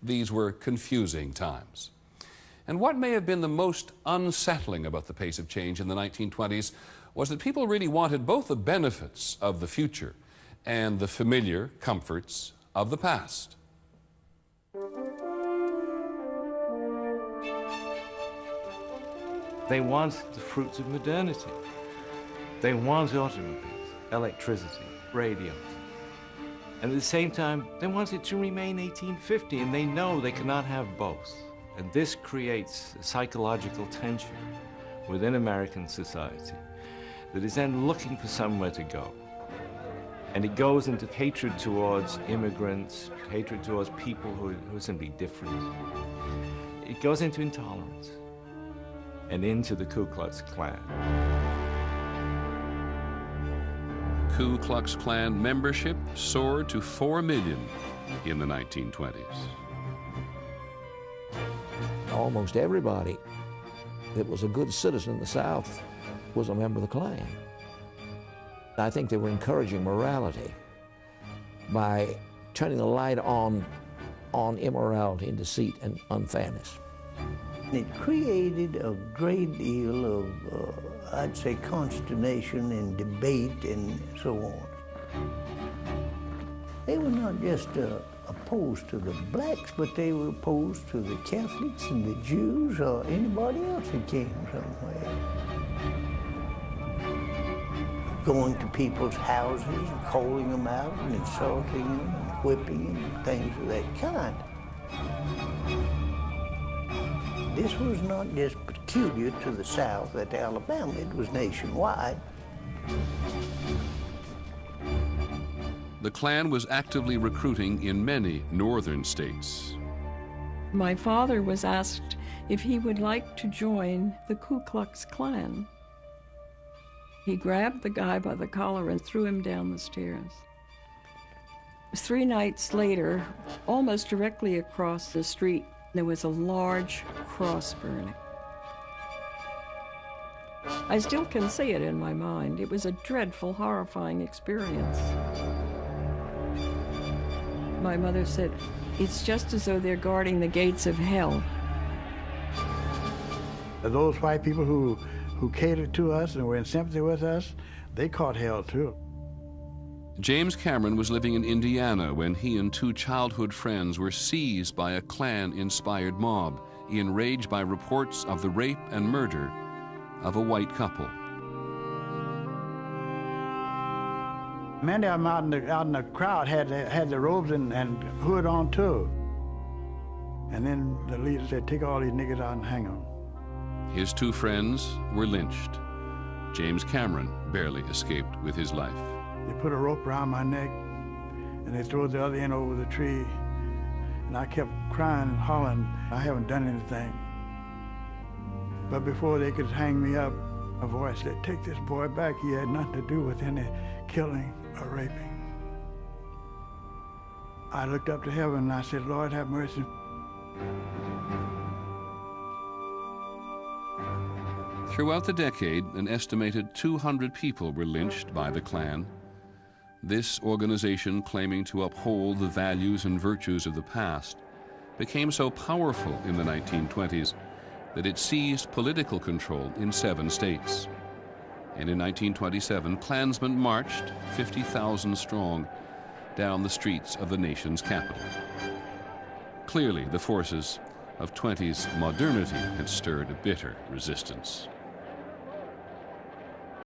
These were confusing times. And what may have been the most unsettling about the pace of change in the 1920s was that people really wanted both the benefits of the future and the familiar comforts of the past. They want the fruits of modernity. They want automobiles, electricity, radios. And at the same time, they want it to remain 1850, and they know they cannot have both. And this creates a psychological tension within American society that is then looking for somewhere to go. And it goes into hatred towards immigrants, hatred towards people who are simply different. It goes into intolerance and into the Ku Klux Klan. Ku Klux Klan membership soared to 4 million in the 1920s. Almost everybody that was a good citizen in the South was a member of the Klan. I think they were encouraging morality by turning the light on immorality and deceit and unfairness. It created a great deal of, I'd say, consternation and debate and so on. They were not just opposed to the blacks, but they were opposed to the Catholics and the Jews or anybody else that came somewhere. Going to people's houses and calling them out and insulting them and whipping them and things of that kind. This was not just peculiar to the South at Alabama, it was nationwide. The Klan was actively recruiting in many northern states. My father was asked if he would like to join the Ku Klux Klan. He grabbed the guy by the collar and threw him down the stairs. 3 nights later, almost directly across the street, there was a large cross burning. I still can see it in my mind. It was a dreadful, horrifying experience. My mother said, "It's just as though they're guarding the gates of hell." Those white people who catered to us and were in sympathy with us, they caught hell too. James Cameron was living in Indiana when he and 2 childhood friends were seized by a Klan-inspired mob, enraged by reports of the rape and murder of a white couple. Many of them out in the crowd had the robes and hood on too. And then the leader said, "Take all these niggas out and hang them." His 2 friends were lynched. James Cameron barely escaped with his life. They put a rope around my neck and they threw the other end over the tree. And I kept crying and hollering, "I haven't done anything." But before they could hang me up, a voice said, "Take this boy back. He had nothing to do with any killing or raping." I looked up to heaven and I said, "Lord, have mercy." Throughout the decade, an estimated 200 people were lynched by the Klan. This organization, claiming to uphold the values and virtues of the past, became so powerful in the 1920s that it seized political control in 7 states. And in 1927, Klansmen marched, 50,000 strong, down the streets of the nation's capital. Clearly, the forces of 20s modernity had stirred a bitter resistance.